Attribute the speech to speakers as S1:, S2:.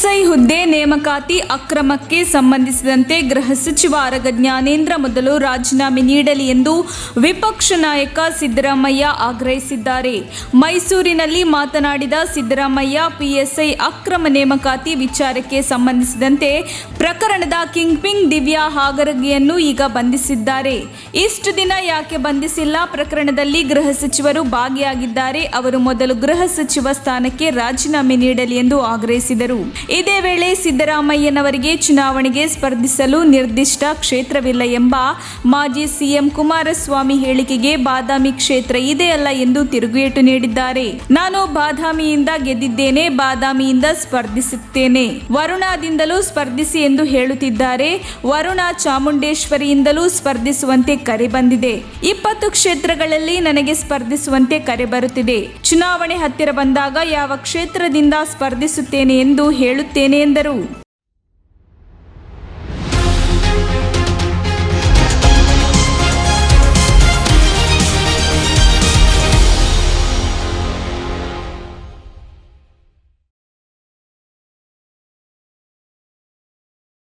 S1: PSI ಹುದ್ದೆ ನೇಮಕಾತಿ ಅಕ್ರಮಕ್ಕೆ ಸಂಬಂಧಿಸಿದಂತೆ ಗೃಹ ಸಚಿವ ಆರಗ ಜ್ಞಾನೇಂದ್ರ ಮೊದಲು ರಾಜೀನಾಮೆ ನೀಡಲಿ ಎಂದು ವಿಪಕ್ಷ ನಾಯಕ ಸಿದ್ದರಾಮಯ್ಯ ಆಗ್ರಹಿಸಿದ್ದಾರೆ. ಮೈಸೂರಿನಲ್ಲಿ ಮಾತನಾಡಿದ ಸಿದ್ದರಾಮಯ್ಯ, ಪಿಎಸ್ಐ ಅಕ್ರಮ ನೇಮಕಾತಿ ವಿಚಾರಕ್ಕೆ ಸಂಬಂಧಿಸಿದಂತೆ ಪ್ರಕರಣದ ಕಿಂಗ್ ಪಿನ್ ದಿವ್ಯಾ ಹಾಗರಗಿಯನ್ನು ಈಗ ಬಂಧಿಸಿದ್ದಾರೆ. ಇಷ್ಟು ದಿನ ಯಾಕೆ ಬಂಧಿಸಿಲ್ಲ? ಪ್ರಕರಣದಲ್ಲಿ ಗೃಹ ಸಚಿವರು ಭಾಗಿಯಾಗಿದ್ದಾರೆ. ಅವರು ಮೊದಲು ಗೃಹ ಸಚಿವ ಸ್ಥಾನಕ್ಕೆ ರಾಜೀನಾಮೆ ನೀಡಲಿ ಎಂದು ಆಗ್ರಹಿಸಿದರು. ಇದೇ ವೇಳೆ ಸಿದ್ದರಾಮಯ್ಯನವರಿಗೆ ಚುನಾವಣೆಗೆ ಸ್ಪರ್ಧಿಸಲು ನಿರ್ದಿಷ್ಟ ಕ್ಷೇತ್ರವಿಲ್ಲ ಎಂಬ ಮಾಜಿ ಸಿಎಂ ಕುಮಾರಸ್ವಾಮಿ ಹೇಳಿಕೆಗೆ ಬಾದಾಮಿ ಕ್ಷೇತ್ರ ಇದೆಯಲ್ಲ ಎಂದು ತಿರುಗೇಟು ನೀಡಿದ್ದಾರೆ. ನಾನು ಬಾದಾಮಿಯಿಂದ ಗೆದ್ದಿದ್ದೇನೆ, ಬಾದಾಮಿಯಿಂದ ಸ್ಪರ್ಧಿಸುತ್ತೇನೆ, ವರುಣಾದಿಂದಲೂ ಸ್ಪರ್ಧಿಸಿ ಎಂದು ಹೇಳುತ್ತಿದ್ದಾರೆ. ವರುಣ ಚಾಮುಂಡೇಶ್ವರಿಯಿಂದಲೂ ಸ್ಪರ್ಧಿಸುವಂತೆ ಕರೆ ಬಂದಿದೆ. 20 ಕ್ಷೇತ್ರಗಳಲ್ಲಿ ನನಗೆ ಸ್ಪರ್ಧಿಸುವಂತೆ ಕರೆ ಬರುತ್ತಿದೆ. ಚುನಾವಣೆ ಹತ್ತಿರ ಬಂದಾಗ ಯಾವ ಕ್ಷೇತ್ರದಿಂದ ಸ್ಪರ್ಧಿಸುತ್ತೇನೆ ಎಂದು ಹೇಳುತ್ತೇನೆ ಎಂದರು.